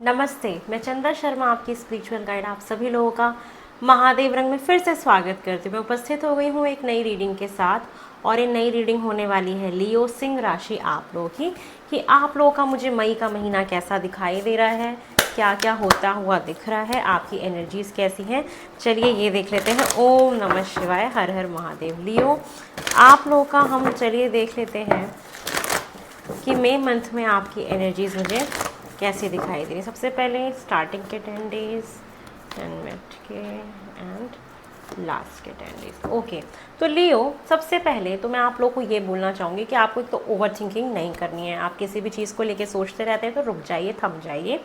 नमस्ते, मैं चंदा शर्मा आपकी स्पिरिचुअल गाइड आप सभी लोगों का महादेव रंग में फिर से स्वागत करती हूँ। मैं उपस्थित हो गई हूँ एक नई रीडिंग के साथ और ये नई रीडिंग होने वाली है लियो सिंह राशि आप लोगों की कि आप लोगों का मुझे मई का महीना कैसा दिखाई दे रहा है, क्या क्या होता हुआ दिख रहा है, आपकी एनर्जीज कैसी हैं। चलिए ये देख लेते हैं। ओम नमः शिवाय, हर हर महादेव। लियो आप लोगों का हम चलिए देख लेते हैं कि मई मंथ में आपकी एनर्जीज मुझे कैसे दिखाई दे रही। सबसे पहले स्टार्टिंग के 10 डेज एंड मिड के एंड लास्ट के 10 डेज। ओके, तो लियो सबसे पहले तो मैं आप लोग को ये बोलना चाहूँगी कि आपको एक तो ओवर थिंकिंग नहीं करनी है। आप किसी भी चीज़ को लेके सोचते रहते हैं तो रुक जाइए, थम जाइए।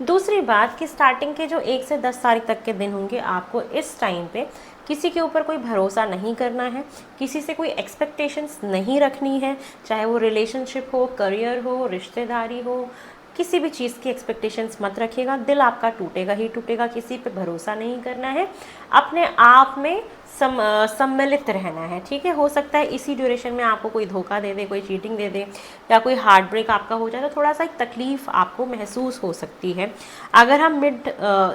दूसरी बात कि स्टार्टिंग के जो 1 से 10 तारीख तक के दिन होंगे आपको इस टाइम पे किसी के ऊपर कोई भरोसा नहीं करना है, किसी से कोई एक्सपेक्टेशंस नहीं रखनी है, चाहे वो रिलेशनशिप हो, करियर हो, रिश्तेदारी हो, किसी भी चीज़ की एक्सपेक्टेशंस मत रखिएगा। दिल आपका टूटेगा ही टूटेगा, किसी पे भरोसा नहीं करना है, अपने आप में सम्मिलित रहना है। ठीक है, हो सकता है इसी ड्यूरेशन में आपको कोई धोखा दे दे, कोई चीटिंग दे दे या कोई हार्ट ब्रेक आपका हो जाए तो थोड़ा सा एक तकलीफ़ आपको महसूस हो सकती है। अगर हम मिड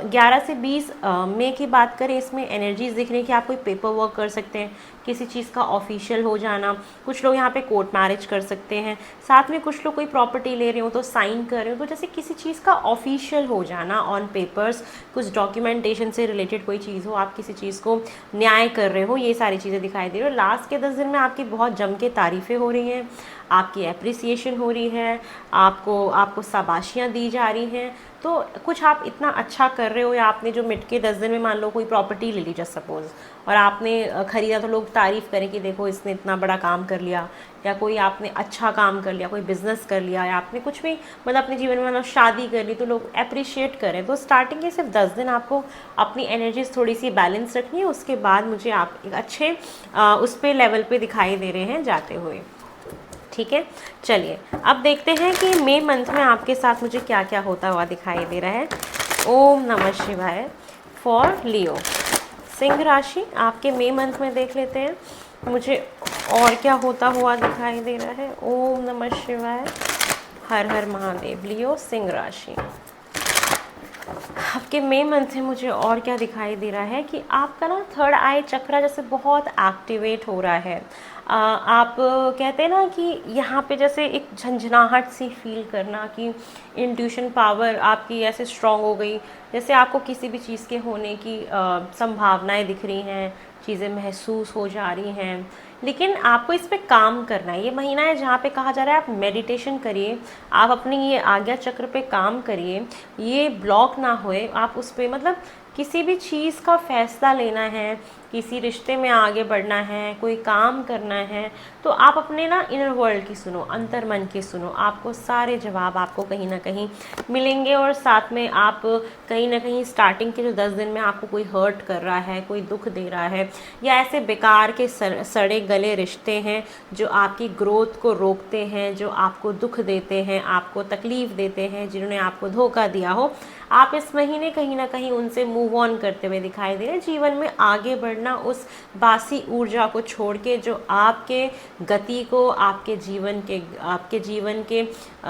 11 से 20 मई की बात करें, इसमें एनर्जीज दिख रही है कि आप कोई पेपर वर्क कर सकते हैं, किसी चीज़ का ऑफिशियल हो जाना। कुछ लोग यहाँ पे कोर्ट मैरिज कर सकते हैं, साथ में कुछ लोग कोई प्रॉपर्टी ले रहे हो तो साइन कर रहे हो, तो जैसे किसी चीज़ का ऑफिशियल हो जाना ऑन पेपर्स, कुछ डॉक्यूमेंटेशन से रिलेटेड कोई चीज़ हो, आप किसी चीज़ को न्याय कर रहे हो, ये सारी चीज़ें दिखाई दे रही हो। लास्ट के 10 दिन में आपकी बहुत जम के तारीफ़ें हो रही हैं, आपकी एप्रिसिएशन हो रही है, आपको शाबाशियाँ दी जा रही हैं। तो कुछ आप इतना अच्छा कर रहे हो, या आपने जो मिड के 10 दिन में मान लो कोई प्रॉपर्टी ले ली जस्ट सपोज और आपने ख़रीदा, तो लोग तारीफ़ करें कि देखो इसने इतना बड़ा काम कर लिया, या कोई आपने अच्छा काम कर लिया, कोई बिज़नेस कर लिया, या आपने कुछ भी मतलब अपने जीवन में मतलब शादी कर ली तो लोग अप्रिशिएट करें। तो स्टार्टिंग के सिर्फ 10 दिन आपको अपनी एनर्जीज थोड़ी सी बैलेंस रखनी है, उसके बाद मुझे आप एक अच्छे उस पे लेवल पे दिखाई दे रहे हैं जाते हुए। ठीक है, चलिए अब देखते हैं कि मई मंथ में आपके साथ मुझे क्या क्या होता हुआ दिखाई दे रहा है। ओम नमः शिवाय। फॉर लियो सिंह राशि आपके मई मंथ में देख लेते हैं मुझे और क्या होता हुआ दिखाई दे रहा है। ओम नमः शिवाय, हर हर महादेव। लियो सिंह राशि आपके मई मंथ में मुझे और क्या दिखाई दे रहा है कि आपका ना थर्ड आई चक्रा जैसे बहुत एक्टिवेट हो रहा है। आप कहते हैं ना कि यहाँ पे जैसे एक झंझनाहट सी फील करना कि इंट्यूशन पावर आपकी ऐसे स्ट्रांग हो गई, जैसे आपको किसी भी चीज़ के होने की संभावनाएं दिख रही हैं, चीज़ें महसूस हो जा रही हैं। लेकिन आपको इस पे काम करना है। ये महीना है जहाँ पे कहा जा रहा है आप मेडिटेशन करिए, आप अपनी ये आज्ञा चक्र पे काम करिए, ये ब्लॉक ना होए। आप उस पे मतलब किसी भी चीज़ का फैसला लेना है, किसी रिश्ते में आगे बढ़ना है, कोई काम करना है, तो आप अपने ना इनर वर्ल्ड की सुनो, अंतर मन की सुनो, आपको सारे जवाब आपको कहीं ना कहीं मिलेंगे। और साथ में आप कहीं ना कहीं स्टार्टिंग के जो 10 दिन में आपको कोई हर्ट कर रहा है, कोई दुख दे रहा है, या ऐसे बेकार के सड़े गले रिश्ते हैं जो आपकी ग्रोथ को रोकते हैं, जो आपको दुख देते हैं, आपको तकलीफ़ देते हैं, जिन्होंने आपको धोखा दिया हो, आप इस महीने कहीं ना कहीं उनसे मूव ऑन करते हुए दिखाई दे रहे हैं। जीवन में आगे बढ़ना, उस बासी ऊर्जा को छोड़ के जो आपके गति को, आपके जीवन के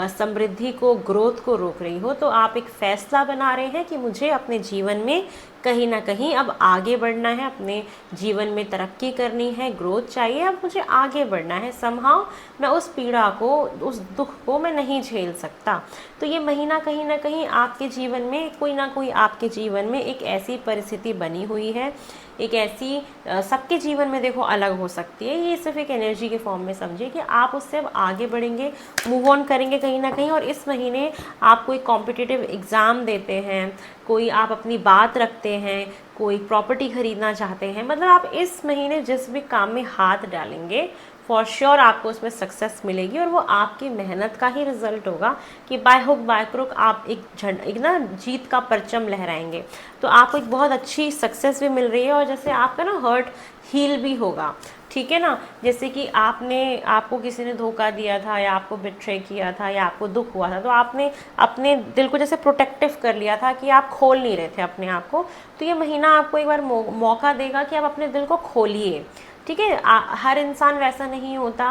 समृद्धि को, ग्रोथ को रोक रही हो, तो आप एक फैसला बना रहे हैं कि मुझे अपने जीवन में कहीं ना कहीं अब आगे बढ़ना है, अपने जीवन में तरक्की करनी है, ग्रोथ चाहिए, अब मुझे आगे बढ़ना है। समहाउ मैं उस पीड़ा को, उस दुख को मैं नहीं झेल सकता। तो ये महीना कहीं ना कहीं आपके जीवन में कोई ना कोई आपके जीवन में एक ऐसी परिस्थिति बनी हुई है, एक ऐसी सबके जीवन में देखो अलग हो सकती है, ये सिर्फ एक एनर्जी के फॉर्म में समझिए कि आप उससे अब आगे बढ़ेंगे, मूव ऑन करेंगे कहीं ना कहीं। और इस महीने आप कोई कॉम्पिटिटिव एग्ज़ाम देते हैं, कोई आप अपनी बात रखते हैं, कोई प्रॉपर्टी खरीदना चाहते हैं, मतलब आप इस महीने जिस भी काम में हाथ डालेंगे फॉर श्योर आपको उसमें सक्सेस मिलेगी, और वो आपकी मेहनत का ही रिजल्ट होगा कि बाय हुक बाय क्रुक आप एक ना जीत का परचम लहराएंगे। तो आपको एक बहुत अच्छी सक्सेस भी मिल रही है, और जैसे आपका ना हर्ट हील भी होगा। ठीक है ना, जैसे कि आपको किसी ने धोखा दिया था, या आपको बिट्रे किया था, या आपको दुख हुआ था, तो आपने अपने दिल को जैसे प्रोटेक्टिव कर लिया था कि आप खोल नहीं रहे थे अपने आप को। तो ये महीना आपको एक बार मौका देगा कि आप अपने दिल को खोलिए। ठीक है। हर इंसान वैसा नहीं होता।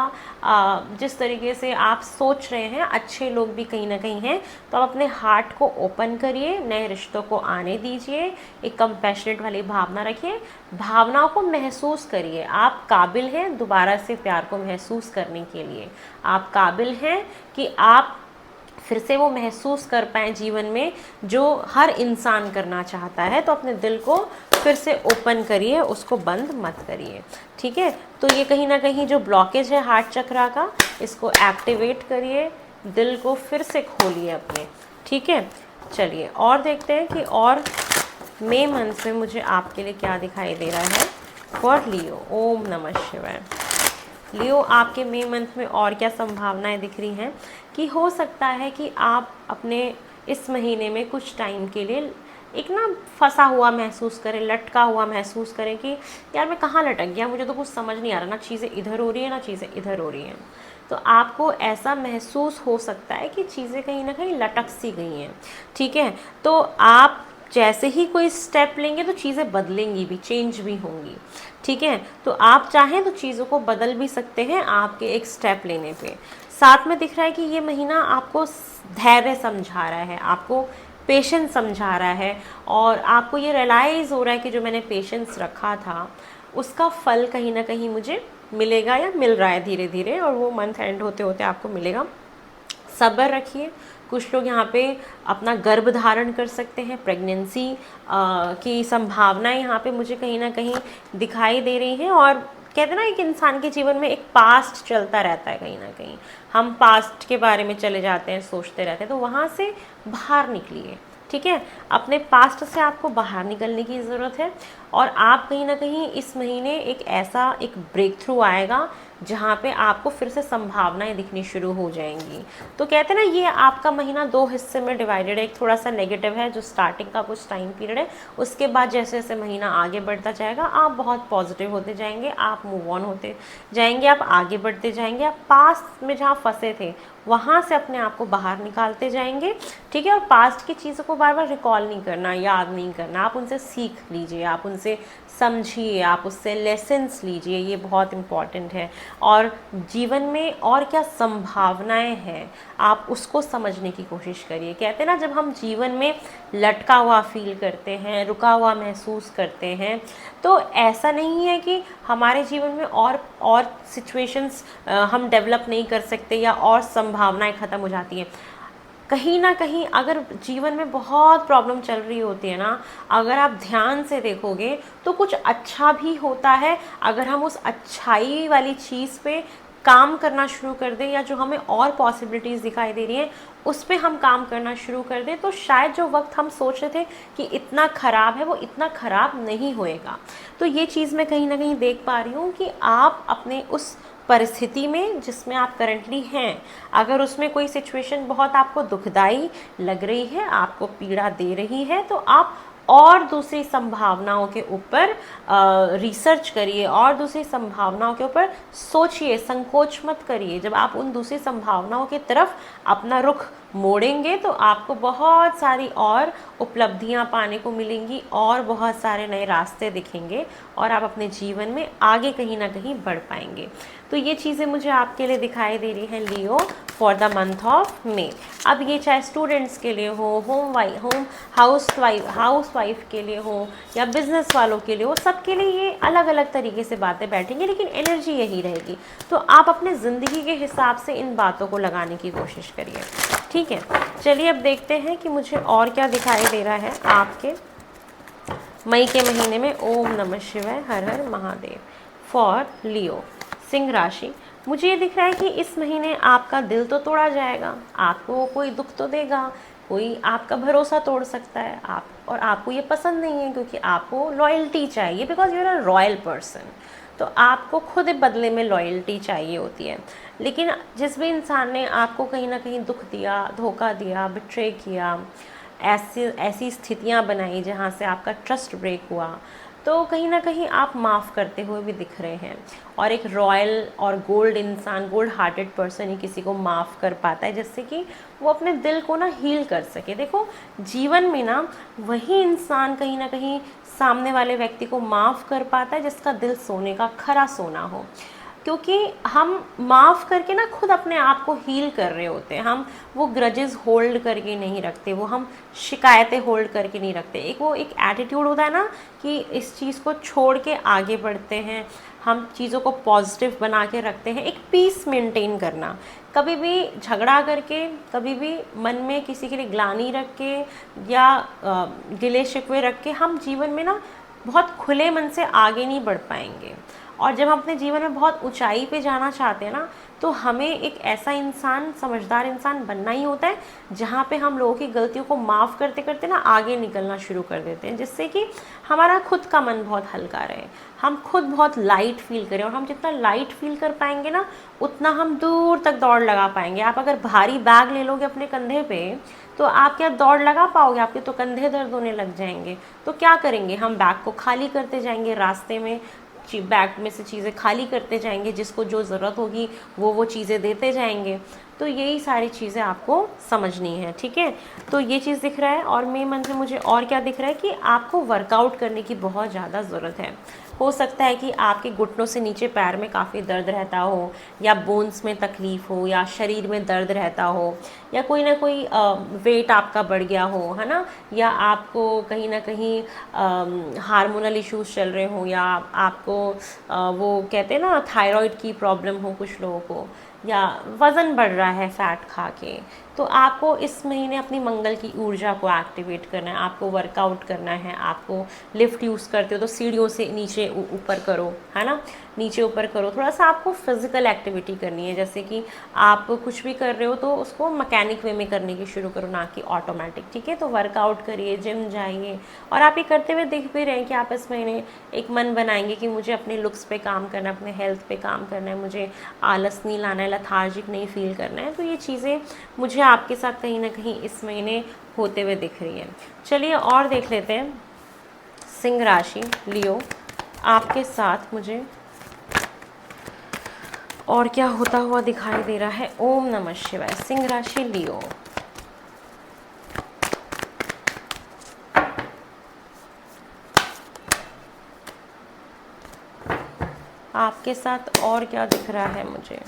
जिस तरीके से आप सोच रहे हैं, अच्छे लोग भी कहीं ना कहीं हैं। तो आप अपने हार्ट को ओपन करिए, नए रिश्तों को आने दीजिए, एक कंपैशनेट वाली भावना रखिए, भावनाओं को महसूस करिए। आप काबिल हैं दोबारा से प्यार को महसूस करने के लिए। आप काबिल हैं कि आप फिर से वो महसूस कर पाएँ जीवन में जो हर इंसान करना चाहता है। तो अपने दिल को फिर से ओपन करिए, उसको बंद मत करिए, ठीक है। तो ये कहीं ना कहीं जो ब्लॉकेज है हार्ट चक्रा का, इसको एक्टिवेट करिए, दिल को फिर से खोलिए अपने, ठीक है। चलिए और देखते हैं कि और मई मंथ में मुझे आपके लिए क्या दिखाई दे रहा है फॉर लियो। ओम नमः शिवाय। लियो, आपके मई मंथ में और क्या संभावनाएं दिख रही हैं कि हो सकता है कि आप अपने इस महीने में कुछ टाइम के लिए एक ना फंसा हुआ महसूस करें, लटका हुआ महसूस करें कि यार मैं कहाँ लटक गया, मुझे तो कुछ समझ नहीं आ रहा, ना चीज़ें इधर हो रही है ना चीज़ें इधर हो रही हैं। तो आपको ऐसा महसूस हो सकता है कि चीज़ें कहीं ना कहीं लटक सी गई हैं, ठीक है। तो आप जैसे ही कोई स्टेप लेंगे तो चीज़ें बदलेंगी भी, चेंज भी होंगी, ठीक है। तो आप चाहें तो चीज़ों को बदल भी सकते हैं आपके एक स्टेप लेने पे। साथ में दिख रहा है कि ये महीना आपको धैर्य समझा रहा है, आपको पेशेंस समझा रहा है, और आपको ये रियलाइज़ हो रहा है कि जो मैंने पेशेंस रखा था उसका फल कहीं ना कहीं मुझे मिलेगा या मिल रहा है धीरे धीरे, और वो मंथ एंड होते होते आपको मिलेगा। सब्र रखिए। कुछ लोग यहाँ पे अपना गर्भ धारण कर सकते हैं, प्रेगनेंसी की संभावनाएं यहाँ पे मुझे कहीं ना कहीं दिखाई दे रही हैं। और कहते हैं ना, एक इंसान के जीवन में एक पास्ट चलता रहता है, कहीं ना कहीं हम पास्ट के बारे में चले जाते हैं, सोचते रहते हैं। तो वहाँ से बाहर निकलिए, ठीक है। अपने पास्ट से आपको बाहर निकलने की ज़रूरत है, और आप कहीं ना कहीं इस महीने एक ब्रेक थ्रू आएगा जहाँ पे आपको फिर से संभावनाएं दिखनी शुरू हो जाएंगी। तो कहते हैं ना, ये आपका महीना 2 हिस्से में डिवाइडेड है। एक थोड़ा सा नेगेटिव है जो स्टार्टिंग का कुछ टाइम पीरियड है, उसके बाद जैसे जैसे महीना आगे बढ़ता जाएगा आप बहुत पॉजिटिव होते जाएंगे, आप मूव ऑन होते जाएंगे, आप आगे बढ़ते जाएंगे, आप पास्ट में जहाँ फंसे थे वहाँ से अपने आप को बाहर निकालते जाएंगे, ठीक है। और पास्ट की चीज़ों को बार बार रिकॉल नहीं करना, याद नहीं करना, आप उनसे सीख लीजिए, आप उनसे समझिए, आप उससे लेसन्स लीजिए, ये बहुत इम्पॉर्टेंट है। और जीवन में और क्या संभावनाएं हैं आप उसको समझने की कोशिश करिए। कहते हैं ना, जब हम जीवन में लटका हुआ फील करते हैं, रुका हुआ महसूस करते हैं, तो ऐसा नहीं है कि हमारे जीवन में और सिचुएशंस हम डेवलप नहीं कर सकते या और संभावनाएं ख़त्म हो जाती हैं। कहीं ना कहीं अगर जीवन में बहुत प्रॉब्लम चल रही होती है ना, अगर आप ध्यान से देखोगे तो कुछ अच्छा भी होता है। अगर हम उस अच्छाई वाली चीज़ पे काम करना शुरू कर दें, या जो हमें और पॉसिबिलिटीज़ दिखाई दे रही हैं उस पे हम काम करना शुरू कर दें, तो शायद जो वक्त हम सोच रहे थे कि इतना ख़राब है वो इतना ख़राब नहीं होएगा। तो ये चीज़ मैं कहीं ना कहीं देख पा रही हूँ कि आप अपने उस परिस्थिति में जिसमें आप करंटली हैं, अगर उसमें कोई सिचुएशन बहुत आपको दुखदाई लग रही है, आपको पीड़ा दे रही है, तो आप और दूसरी संभावनाओं के ऊपर रिसर्च करिए, और दूसरी संभावनाओं के ऊपर सोचिए, संकोच मत करिए। जब आप उन दूसरी संभावनाओं की तरफ अपना रुख मोड़ेंगे तो आपको बहुत सारी और उपलब्धियां पाने को मिलेंगी, और बहुत सारे नए रास्ते दिखेंगे, और आप अपने जीवन में आगे कहीं ना कहीं बढ़ पाएंगे। तो ये चीज़ें मुझे आपके लिए दिखाई दे रही हैं Leo for the month of May. अब ये चाहे स्टूडेंट्स के लिए हो, होम हाउस वाइफ के लिए हो, या बिजनेस वालों के लिए हो, सबके लिए ये अलग अलग तरीके से बातें बैठेंगी, लेकिन एनर्जी यही रहेगी। तो आप अपने ज़िंदगी के हिसाब से इन बातों को लगाने की कोशिश करिए, ठीक है। चलिए अब देखते हैं कि मुझे और क्या दिखाई दे रहा है आपके मई के महीने में। ओम नमः शिवाय, हर हर महादेव। फॉर लियो सिंह राशि, मुझे ये दिख रहा है कि इस महीने आपका दिल तो तोड़ा जाएगा, आपको कोई दुख तो देगा, कोई आपका भरोसा तोड़ सकता है, और आपको ये पसंद नहीं है क्योंकि आपको लॉयल्टी चाहिए, because you are a royal person. तो आपको खुद बदले में लॉयल्टी चाहिए होती है। लेकिन जिस भी इंसान ने आपको कहीं ना कहीं दुख दिया, धोखा दिया, बिट्रे किया, ऐसी स्थितियां बनाई जहां से आपका ट्रस्ट ब्रेक हुआ, तो कहीं ना कहीं आप माफ़ करते हुए भी दिख रहे हैं। और एक रॉयल और गोल्ड इंसान, गोल्ड हार्टेड पर्सन ही किसी को माफ़ कर पाता है, जिससे कि वो अपने दिल को ना हील कर सके। देखो जीवन में ना वही इंसान कहीं ना कहीं सामने वाले व्यक्ति को माफ़ कर पाता है जिसका दिल सोने का खरा सोना हो, क्योंकि हम माफ़ करके ना खुद अपने आप को हील कर रहे होते हैं। हम वो ग्रजेस होल्ड करके नहीं रखते, वो हम शिकायतें होल्ड करके नहीं रखते। एक वो एक एटीट्यूड होता है ना कि इस चीज़ को छोड़ के आगे बढ़ते हैं, हम चीज़ों को पॉजिटिव बना के रखते हैं, एक पीस मेंटेन करना। कभी भी झगड़ा करके, कभी भी मन में किसी के लिए ग्लानि रख के या गिले शिकवे रख के हम जीवन में ना बहुत खुले मन से आगे नहीं बढ़ पाएंगे। और जब हम अपने जीवन में बहुत ऊंचाई पे जाना चाहते हैं ना, तो हमें एक ऐसा इंसान, समझदार इंसान बनना ही होता है जहाँ पे हम लोगों की गलतियों को माफ़ करते करते ना आगे निकलना शुरू कर देते हैं, जिससे कि हमारा खुद का मन बहुत हल्का रहे, हम खुद बहुत लाइट फील करें। और हम जितना लाइट फील कर पाएंगे ना, उतना हम दूर तक दौड़ लगा पाएंगे। आप अगर भारी बैग ले लोगे अपने कंधे पे, तो आप क्या दौड़ लगा पाओगे? आपके तो कंधे दर्द होने लग जाएंगे। तो क्या करेंगे? हम बैग को खाली करते जाएंगे, रास्ते में बैग में से चीज़ें खाली करते जाएंगे, जिसको जो ज़रूरत होगी वो चीज़ें देते जाएंगे। तो यही सारी चीज़ें आपको समझनी है, ठीक है। तो ये चीज़ दिख रहा है। और मे मन से मुझे और क्या दिख रहा है कि आपको वर्कआउट करने की बहुत ज़्यादा ज़रूरत है। हो सकता है कि आपके घुटनों से नीचे पैर में काफ़ी दर्द रहता हो, या बोन्स में तकलीफ़ हो, या शरीर में दर्द रहता हो, या कोई ना कोई वेट आपका बढ़ गया हो, है ना, या आपको कहीं ना कहीं हार्मोनल इश्यूज चल रहे हो, या आपको वो कहते हैं ना थायराइड की प्रॉब्लम हो कुछ लोगों को, या वज़न बढ़ रहा है फ़ैट खा के। तो आपको इस महीने अपनी मंगल की ऊर्जा को एक्टिवेट करना है, आपको वर्कआउट करना है। आपको लिफ्ट यूज़ करते हो तो सीढ़ियों से नीचे ऊपर करो, है ना, नीचे ऊपर करो। थोड़ा सा आपको फिजिकल एक्टिविटी करनी है, जैसे कि आप कुछ भी कर रहे हो तो उसको मैकेनिक वे में करने की शुरू करो, ना कि ऑटोमेटिक, ठीक है। तो वर्कआउट करिए, जिम जाइए। और आप ये करते हुए दिख भी रहे हैं कि आप इस महीने एक मन बनाएंगे कि मुझे अपने लुक्स पे काम करना है, अपने हेल्थ पे काम करना है, मुझे आलस नहीं लाना है, लथार्जिक नहीं फील करना है। तो ये चीज़ें मुझे आपके साथ कहीं ना कहीं इस महीने होते हुए दिख रही है। चलिए और देख लेते हैं सिंह राशि, लियो, आपके साथ मुझे और क्या होता हुआ दिखाई दे रहा है। ओम नमः शिवाय। सिंह राशि, लियो, आपके साथ और क्या दिख रहा है मुझे।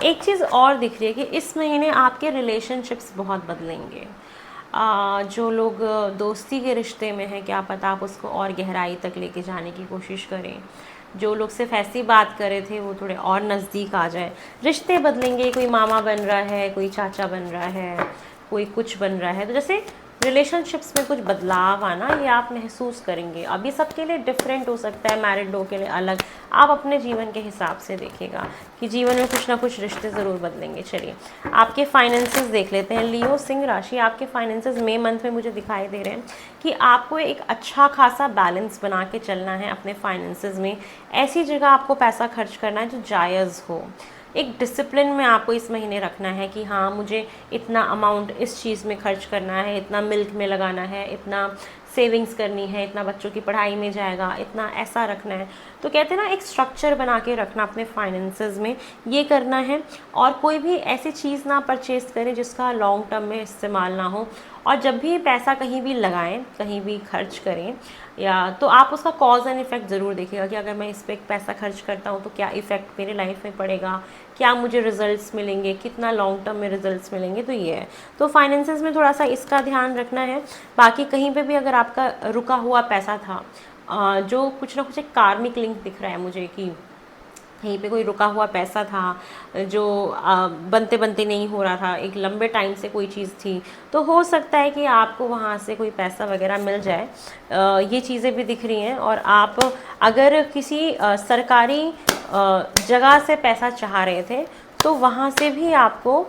एक चीज़ और दिख रही है कि इस महीने आपके रिलेशनशिप्स बहुत बदलेंगे। जो लोग दोस्ती के रिश्ते में हैं, क्या पता आप उसको और गहराई तक लेके जाने की कोशिश करें। जो लोग सिर्फ ऐसी बात कर रहे थे वो थोड़े और नज़दीक आ जाए। रिश्ते बदलेंगे, कोई मामा बन रहा है, कोई चाचा बन रहा है, कोई कुछ बन रहा है। तो जैसे रिलेशनशिप्स में कुछ बदलाव आना, ये आप महसूस करेंगे। अभी सबके लिए डिफरेंट हो सकता है, मैरिड लोगों के लिए अलग। आप अपने जीवन के हिसाब से देखिएगा कि जीवन में कुछ ना कुछ रिश्ते ज़रूर बदलेंगे। चलिए आपके फाइनेंसेस देख लेते हैं। लियो, सिंह राशि, आपके फाइनेंसेस मई मंथ में मुझे दिखाई दे रहे हैं कि आपको एक अच्छा खासा बैलेंस बना के चलना है अपने फाइनेंसेस में। ऐसी जगह आपको पैसा खर्च करना है जो जायज़ हो। एक डिसिप्लिन में आपको इस महीने रखना है कि हाँ, मुझे इतना अमाउंट इस चीज़ में खर्च करना है, इतना मिल्क में लगाना है, इतना सेविंग्स करनी है, इतना बच्चों की पढ़ाई में जाएगा, इतना ऐसा रखना है। तो कहते हैं ना, एक स्ट्रक्चर बना के रखना अपने फाइनेंसेस में, ये करना है। और कोई भी ऐसी चीज़ ना परचेज़ करें जिसका लॉन्ग टर्म में इस्तेमाल ना हो। और जब भी पैसा कहीं भी लगाएं, कहीं भी खर्च करें, या तो आप उसका कॉज एंड इफ़ेक्ट ज़रूर देखिएगा कि अगर मैं इस पर पैसा खर्च करता हूँ तो क्या इफ़ेक्ट मेरे लाइफ में पड़ेगा, क्या मुझे रिजल्ट्स मिलेंगे, कितना लॉन्ग टर्म में रिजल्ट्स मिलेंगे। तो ये है, तो फाइनेंसेस में थोड़ा सा इसका ध्यान रखना है। बाकी कहीं पे भी अगर आपका रुका हुआ पैसा था, जो कुछ ना कुछ एक कार्मिक लिंक दिख रहा है मुझे कि कहीं पे कोई रुका हुआ पैसा था जो बनते बनते नहीं हो रहा था, एक लंबे टाइम से कोई चीज़ थी, तो हो सकता है कि आपको वहाँ से कोई पैसा वगैरह मिल जाए। ये चीज़ें भी दिख रही हैं। और आप अगर किसी सरकारी जगह से पैसा चाह रहे थे तो वहाँ से भी आपको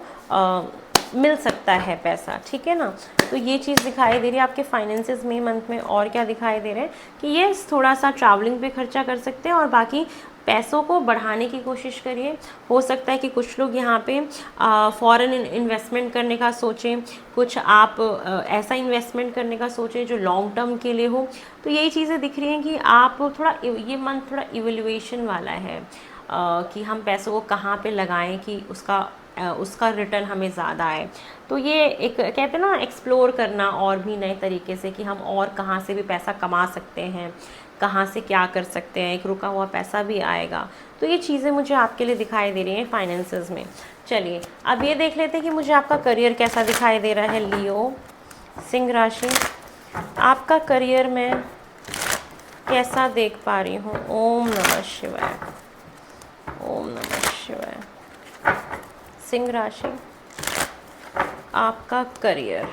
मिल सकता है पैसा, ठीक है ना। तो ये चीज़ दिखाई दे रही है आपके फाइनेंसेस में मंथ में। और क्या दिखाई दे रहे हैं कि ये थोड़ा सा ट्रैवलिंग पे खर्चा कर सकते हैं, और बाकी पैसों को बढ़ाने की कोशिश करिए। हो सकता है कि कुछ लोग यहाँ पे फॉरेन इन्वेस्टमेंट करने का सोचें, कुछ आप ऐसा इन्वेस्टमेंट करने का सोचें जो लॉन्ग टर्म के लिए हो। तो यही चीज़ें दिख रही हैं कि आप थोड़ा, ये मंथ थोड़ा इवैल्यूएशन वाला है कि हम पैसों को कहाँ पे लगाएं कि उसका रिटर्न हमें ज़्यादा आए। तो ये एक कहते हैं ना, एक्सप्लोर करना और भी नए तरीके से कि हम और कहाँ से भी पैसा कमा सकते हैं, कहाँ से क्या कर सकते हैं, एक रुका हुआ पैसा भी आएगा। तो ये चीज़ें मुझे आपके लिए दिखाई दे रही हैं फाइनेंसेस में। चलिए अब ये देख लेते हैं कि मुझे आपका करियर कैसा दिखाई दे रहा है। लियो सिंह राशि, आपका करियर में कैसा देख पा रही हूँ। ओम नमः शिवाय, ओम नमः शिवाय। सिंह राशि, आपका करियर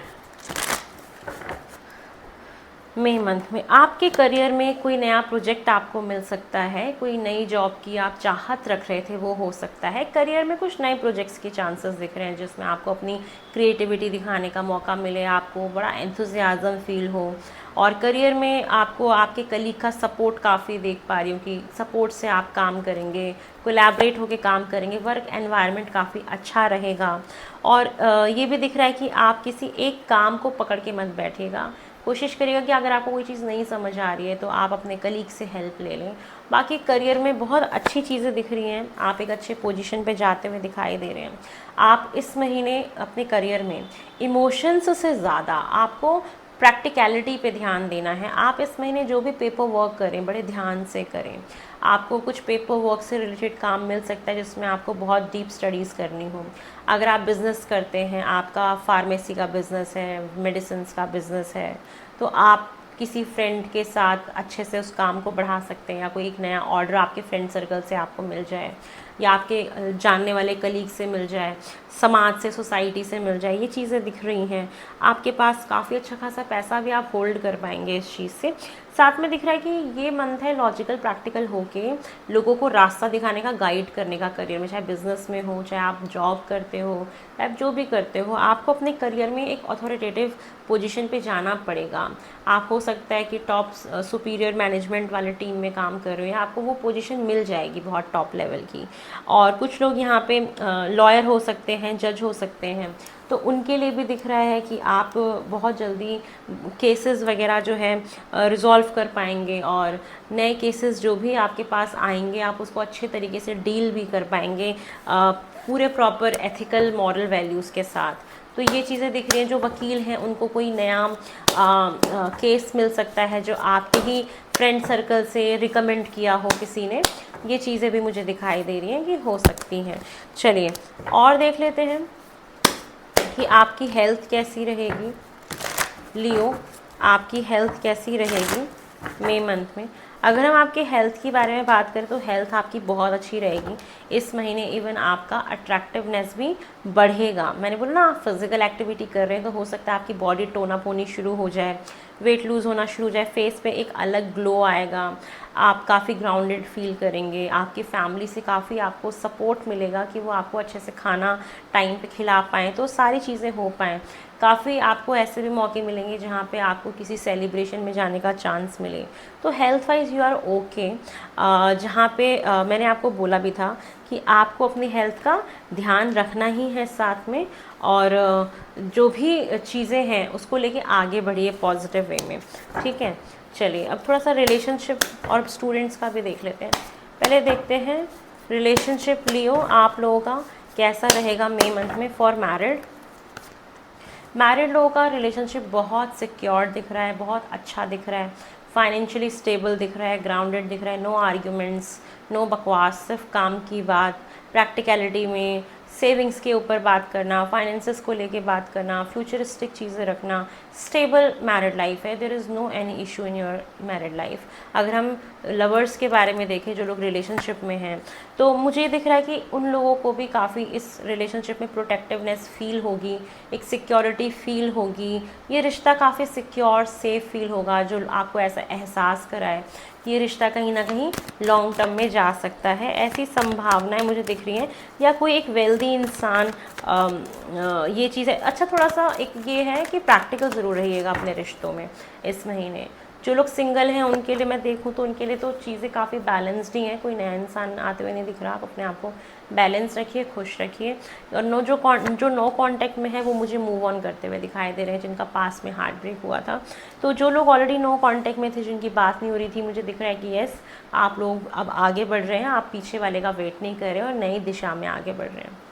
मई मंथ में, आपके करियर में कोई नया प्रोजेक्ट आपको मिल सकता है, कोई नई जॉब की आप चाहत रख रहे थे वो हो सकता है। करियर में कुछ नए प्रोजेक्ट्स के चांसेस दिख रहे हैं जिसमें आपको अपनी क्रिएटिविटी दिखाने का मौका मिले, आपको बड़ा एंथुजियाज्म फील हो। और करियर में आपको आपके कलीग का सपोर्ट काफ़ी देख पा रही हूँ कि सपोर्ट से आप काम करेंगे, कोलैबोरेट होकर काम करेंगे, वर्क एनवायरनमेंट काफ़ी अच्छा रहेगा। और ये भी दिख रहा है कि आप किसी एक काम को पकड़ के मत बैठिएगा, कोशिश करिएगा कि अगर आपको कोई चीज़ नहीं समझ आ रही है तो आप अपने कलीग से हेल्प ले लें। बाकी करियर में बहुत अच्छी चीज़ें दिख रही हैं, आप एक अच्छे पोजीशन पे जाते हुए दिखाई दे रहे हैं। आप इस महीने अपने करियर में इमोशंस से ज़्यादा आपको प्रैक्टिकलिटी पे ध्यान देना है। आप इस महीने जो भी पेपर वर्क करें बड़े ध्यान से करें। आपको कुछ पेपर वर्क से रिलेटेड काम मिल सकता है जिसमें आपको बहुत डीप स्टडीज़ करनी हो। अगर आप बिज़नेस करते हैं, आपका फार्मेसी का बिज़नेस है, मेडिसिन का बिज़नेस है, तो आप किसी फ्रेंड के साथ अच्छे से उस काम को बढ़ा सकते हैं, या कोई एक नया ऑर्डर आपके फ्रेंड सर्कल से आपको मिल जाए, या आपके जानने वाले कलीग से मिल जाए, समाज से, सोसाइटी से मिल जाए। ये चीज़ें दिख रही हैं। आपके पास काफ़ी अच्छा खासा पैसा भी आप होल्ड कर पाएंगे इस चीज़ से। साथ में दिख रहा है कि ये मंथ है लॉजिकल प्रैक्टिकल होके लोगों को रास्ता दिखाने का, गाइड करने का करियर में, चाहे बिजनेस में हो, चाहे आप जॉब करते हो, आप जो भी करते हो, आपको अपने करियर में एक अथॉरिटेटिव पोजीशन पे जाना पड़ेगा। आप हो सकता है कि टॉप सुपीरियर मैनेजमेंट वाले टीम में काम कर रहे हो, आपको वो पोजीशन मिल जाएगी बहुत टॉप लेवल की। और कुछ लोग यहाँ पे लॉयर हो सकते हैं, जज हो सकते हैं, तो उनके लिए भी दिख रहा है कि आप बहुत जल्दी केसेस वगैरह जो है रिज़ॉल्व कर पाएंगे, और नए केसेस जो भी आपके पास आएंगे आप उसको अच्छे तरीके से डील भी कर पाएंगे पूरे प्रॉपर एथिकल मॉरल वैल्यूज़ के साथ। तो ये चीज़ें दिख रही हैं। जो वकील हैं उनको कोई नया केस मिल सकता है जो आपके ही फ्रेंड सर्कल से रिकमेंड किया हो किसी ने। ये चीज़ें भी मुझे दिखाई दे रही हैं कि हो सकती हैं। चलिए और देख लेते हैं कि आपकी हेल्थ कैसी रहेगी। लियो, आपकी हेल्थ कैसी रहेगी मई मंथ में। अगर हम आपके हेल्थ के बारे में बात करें तो हेल्थ आपकी बहुत अच्छी रहेगी इस महीने। इवन आपका अट्रैक्टिवनेस भी बढ़ेगा। मैंने बोला ना, आप फिजिकल एक्टिविटी कर रहे हैं तो हो सकता है आपकी बॉडी टोन अप होनी शुरू हो जाए, वेट लूज़ होना शुरू हो जाए, फेस पे एक अलग ग्लो आएगा, आप काफ़ी ग्राउंडेड फील करेंगे, आपकी फैमिली से काफ़ी आपको सपोर्ट मिलेगा कि वो आपको अच्छे से खाना टाइम पे खिला पाएँ, तो सारी चीज़ें हो पाएँ। काफ़ी आपको ऐसे भी मौके मिलेंगे जहाँ पे आपको किसी सेलिब्रेशन में जाने का चांस मिले। तो health wise you are okay. जहाँ पे मैंने आपको बोला भी था कि आपको अपनी हेल्थ का ध्यान रखना ही है साथ में, और जो भी चीज़ें हैं उसको लेके आगे बढ़िए पॉजिटिव वे में, ठीक है। चलिए अब थोड़ा सा रिलेशनशिप और स्टूडेंट्स का भी देख लेते हैं। पहले देखते हैं रिलेशनशिप लियो आप लोगों का कैसा रहेगा मई मंथ में फॉर मैरिड लोगों का रिलेशनशिप बहुत सिक्योर दिख रहा है, बहुत अच्छा दिख रहा है, फाइनेंशियली स्टेबल दिख रहा है, ग्राउंडेड दिख रहा है, नो आर्ग्यूमेंट्स, नो बकवास, सिर्फ काम की बात, प्रैक्टिकलिटी में सेविंग्स के ऊपर बात करना, फाइनेंसेस को लेके बात करना, फ्यूचरिस्टिक चीज़ें रखना, स्टेबल मैरिड लाइफ है। There is no any issue in your married life. अगर हम लवर्स के बारे में देखें जो लोग रिलेशनशिप में हैं, तो मुझे दिख रहा है कि उन लोगों को भी काफ़ी इस रिलेशनशिप में प्रोटेक्टिवनेस फील होगी, एक सिक्योरिटी फील होगी। ये रिश्ता काफ़ी सिक्योर सेफ फील होगा जो आपको ऐसा एहसास कराए कि ये रिश्ता कहीं ना कहीं लॉन्ग टर्म में जा सकता है। ऐसी संभावनाएं मुझे दिख रही हैं। या कोई एक वेल्दी इंसान, ये चीज़ है। अच्छा थोड़ा सा एक ये है कि प्रैक्टिकल ज़रूर रहिएगा अपने रिश्तों में इस महीने। जो लोग सिंगल हैं उनके लिए मैं देखूँ तो उनके लिए तो चीज़ें काफ़ी बैलेंस्ड ही हैं, कोई नया इंसान आते हुए नहीं दिख रहा। आप अपने आप को बैलेंस रखिए, खुश रखिए। और जो नो कांटेक्ट में है वो मुझे मूव ऑन करते हुए दिखाई दे रहे हैं, जिनका पास में हार्ट ब्रेक हुआ था। तो जो लोग ऑलरेडी नो कांटेक्ट में थे, जिनकी बात नहीं हो रही थी, मुझे दिख रहा है कि यस, आप लोग अब आगे बढ़ रहे हैं, आप पीछे वाले का वेट नहीं कर रहे और नई दिशा में आगे बढ़ रहे हैं।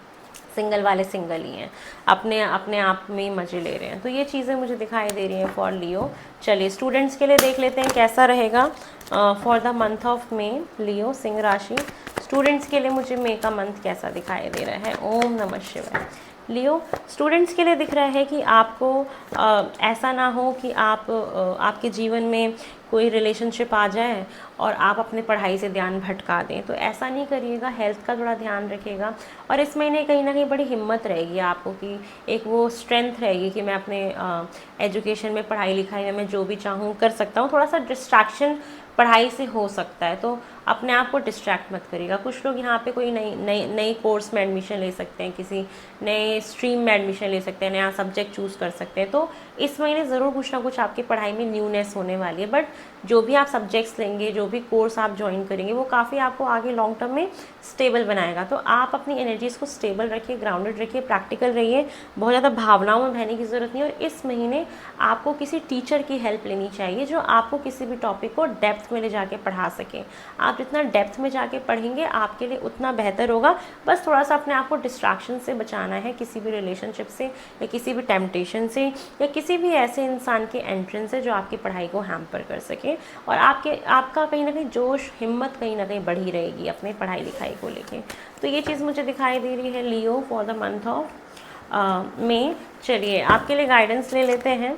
सिंगल वाले सिंगल ही हैं, अपने अपने आप में ही मज़े ले रहे हैं। तो ये चीज़ें मुझे दिखाई दे रही हैं फॉर लियो। चलिए स्टूडेंट्स के लिए देख लेते हैं कैसा रहेगा for the month of May. Leo सिंह राशि स्टूडेंट्स के लिए मुझे मई का मंथ कैसा दिखाई दे रहा है। ओम नमः शिवाय। लियो स्टूडेंट्स के लिए दिख रहा है कि आपको ऐसा ना हो कि आपके जीवन में कोई रिलेशनशिप आ जाए और आप अपने पढ़ाई से ध्यान भटका दें, तो ऐसा नहीं करिएगा। हेल्थ का थोड़ा ध्यान रखिएगा। और इस महीने कहीं ना कहीं बड़ी हिम्मत रहेगी आपको कि एक वो स्ट्रेंथ रहेगी कि मैं अपने एजुकेशन में, पढ़ाई लिखाई में मैं जो भी चाहूँ कर सकता हूँ। थोड़ा सा डिस्ट्रैक्शन पढ़ाई से हो सकता है, तो अपने आप को डिस्ट्रैक्ट मत करिएगा। कुछ लोग यहाँ पे कोई नई कोर्स में एडमिशन ले सकते हैं, किसी नए स्ट्रीम में एडमिशन ले सकते हैं, नया सब्जेक्ट चूज़ कर सकते हैं। तो इस महीने ज़रूर कुछ ना कुछ आपकी पढ़ाई में न्यूनेस होने वाली है। बट जो भी आप सब्जेक्ट्स लेंगे, जो भी कोर्स आप ज्वाइन करेंगे, वो काफ़ी आपको आगे लॉन्ग टर्म में स्टेबल बनाएगा। तो आप अपनी एनर्जीज़ को स्टेबल रखिए, ग्राउंडेड रखिए, प्रैक्टिकल रहिए। बहुत ज़्यादा भावनाओं में बहने की ज़रूरत नहीं है। और इस महीने आपको किसी टीचर की हेल्प लेनी चाहिए जो आपको किसी भी टॉपिक को डेप्थ में ले जाके पढ़ा सके। आप जितना डेप्थ में जाके पढ़ेंगे आपके लिए उतना बेहतर होगा। बस थोड़ा सा अपने आप को डिस्ट्रैक्शन से बचाना है, किसी भी रिलेशनशिप से या किसी भी टेम्पटेशन से या किसी भी ऐसे इंसान के एंट्रेंस से जो आपकी पढ़ाई को हैम्पर कर सके। और आपका कहीं ना कहीं जोश, हिम्मत कहीं ना कहीं बढ़ी रहेगी अपने पढ़ाई लिखाई को लेके। तो ये चीज़ मुझे दिखाई दे रही है Leo for the month of May. चलिए आपके लिए गाइडेंस ले लेते हैं।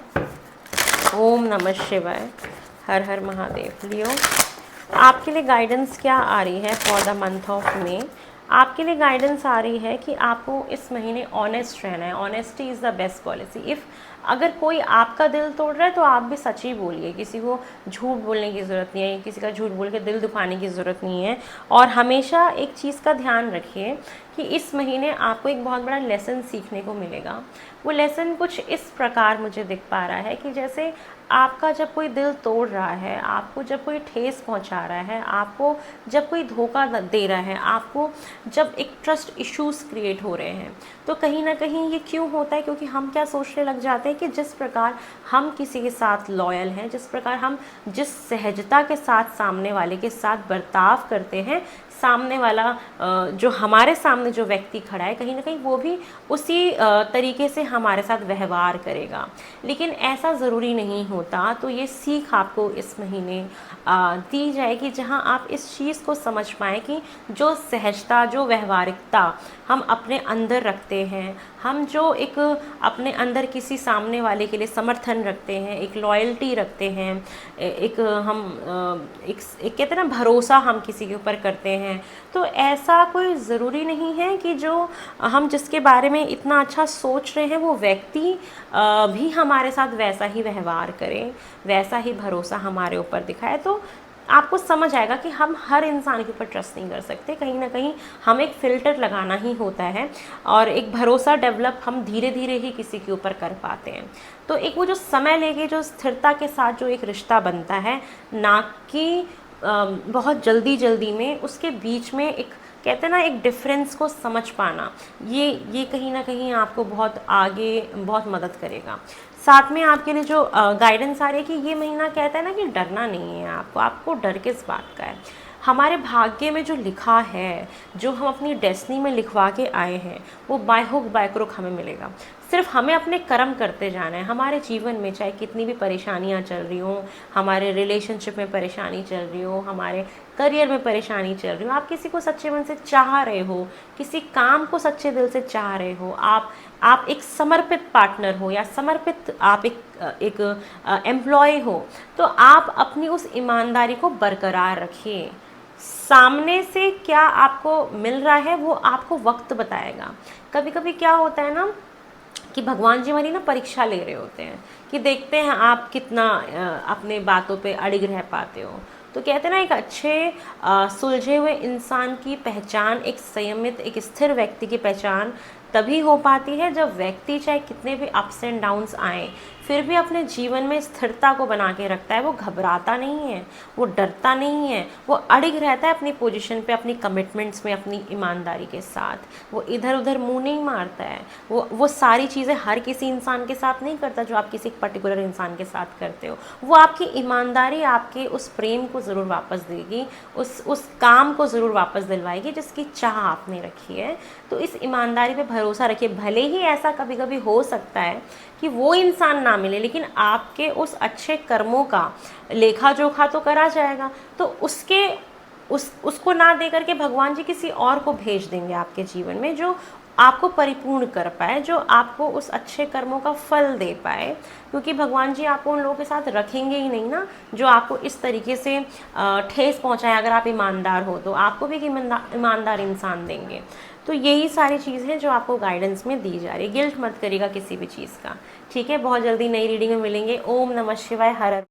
ओम नमः शिवाय, हर हर महादेव। लियो आपके लिए गाइडेंस क्या आ रही है फॉर द मंथ ऑफ मे। आपके लिए गाइडेंस आ रही है कि आपको इस महीने ऑनेस्ट रहना है। Honesty is the best policy. If अगर कोई आपका दिल तोड़ रहा है तो आप भी सच ही बोलिए, किसी को झूठ बोलने की ज़रूरत नहीं है, किसी का झूठ बोल के दिल दुखाने की ज़रूरत नहीं है। और हमेशा एक चीज़ का ध्यान रखिए कि इस महीने आपको एक बहुत बड़ा लेसन सीखने को मिलेगा। वो लेसन कुछ इस प्रकार मुझे दिख पा रहा है कि जैसे आपका जब कोई दिल तोड़ रहा है, आपको जब कोई ठेस पहुंचा रहा है, आपको जब कोई धोखा दे रहा है, आपको जब एक ट्रस्ट इश्यूज क्रिएट हो रहे हैं, तो कहीं ना कहीं ये क्यों होता है? क्योंकि हम क्या सोचने लग जाते हैं कि जिस प्रकार हम किसी के साथ लॉयल हैं, जिस प्रकार हम जिस सहजता के साथ सामने वाले के साथ बर्ताव करते हैं, सामने वाला जो हमारे सामने जो व्यक्ति खड़ा है, कहीं ना कहीं वो भी उसी तरीके से हमारे साथ व्यवहार करेगा। लेकिन ऐसा ज़रूरी नहीं होता। तो ये सीख आपको इस महीने दी जाएगी, जहां आप इस चीज़ को समझ पाएँ कि जो सहजता, जो व्यवहारिकता हम अपने अंदर रखते हैं, हम जो एक अपने अंदर किसी सामने वाले के लिए समर्थन रखते हैं, एक लॉयल्टी रखते हैं, एक कहते हैं ना भरोसा हम किसी के ऊपर करते हैं, तो ऐसा कोई ज़रूरी नहीं है कि जो हम जिसके बारे में इतना अच्छा सोच रहे हैं वो व्यक्ति भी हमारे साथ वैसा ही व्यवहार करे, वैसा ही भरोसा हमारे ऊपर दिखाए। तो आपको समझ आएगा कि हम हर इंसान के ऊपर ट्रस्ट नहीं कर सकते। कहीं ना कहीं हमें एक फ़िल्टर लगाना ही होता है और एक भरोसा डेवलप हम धीरे धीरे ही किसी के ऊपर कर पाते हैं। तो एक वो जो समय लेके जो स्थिरता के साथ जो एक रिश्ता बनता है, ना कि बहुत जल्दी में, उसके बीच में एक कहते हैं ना एक डिफरेंस को समझ पाना, ये कहीं ना कहीं आपको बहुत आगे बहुत मदद करेगा। साथ में आपके लिए जो गाइडेंस आ रही है कि ये महीना कहता है ना कि डरना नहीं है आपको डर किस बात का है। हमारे भाग्य में जो लिखा है, जो हम अपनी डेस्टिनी में लिखवा के आए हैं, वो बाय हुक बाय क्रुक हमें मिलेगा। सिर्फ हमें अपने कर्म करते जाना है। हमारे जीवन में चाहे कितनी भी परेशानियां चल रही हो, हमारे रिलेशनशिप में परेशानी चल रही हो, हमारे करियर में परेशानी चल रही हो, आप किसी को सच्चे मन से चाह रहे हो, किसी काम को सच्चे दिल से चाह रहे हो, आप एक समर्पित पार्टनर हो या समर्पित आप एक एम्प्लॉय हो, तो आप अपनी उस ईमानदारी को बरकरार रखिए। सामने से क्या आपको मिल रहा है वो आपको वक्त बताएगा। कभी कभी क्या होता है ना कि भगवान जी हमारी ना परीक्षा ले रहे होते हैं कि देखते हैं आप कितना अपने बातों पे अड़िग रह पाते हो। तो कहते हैं ना एक अच्छे सुलझे हुए इंसान की पहचान, एक संयमित, एक स्थिर व्यक्ति की पहचान तभी हो पाती है जब व्यक्ति चाहे कितने भी अप्स एंड डाउन्स आए फिर भी अपने जीवन में स्थिरता को बना के रखता है। वो घबराता नहीं है, वो डरता नहीं है, वो अड़िग रहता है अपनी पोजीशन पे, अपनी कमिटमेंट्स में, अपनी ईमानदारी के साथ। वो इधर उधर मुंह नहीं मारता है। वो सारी चीज़ें हर किसी इंसान के साथ नहीं करता जो आप किसी पर्टिकुलर इंसान के साथ करते हो। वो आपकी ईमानदारी आपके उस प्रेम को ज़रूर वापस देगी, उस काम को ज़रूर वापस दिलवाएगी जिसकी चाह आपने रखी है। तो इस ईमानदारी पे भरोसा रखिए। भले ही ऐसा कभी कभी हो सकता है कि वो इंसान ना मिले, लेकिन आपके उस अच्छे कर्मों का लेखा जोखा तो करा जाएगा। तो उसको ना दे करके भगवान जी किसी और को भेज देंगे आपके जीवन में जो आपको परिपूर्ण कर पाए, जो आपको उस अच्छे कर्मों का फल दे पाए। क्योंकि भगवान जी आपको उन लोगों के साथ रखेंगे ही नहीं ना जो आपको इस तरीके से ठेस पहुंचाए। अगर आप ईमानदार हो तो आपको भी एक ईमानदार इंसान देंगे। तो यही सारी चीज़ है जो आपको गाइडेंस में दी जा रही है। गिल्ट मत करिएगा किसी भी चीज़ का, ठीक है। बहुत जल्दी नई रीडिंग में मिलेंगे। ओम नमः शिवाय। हर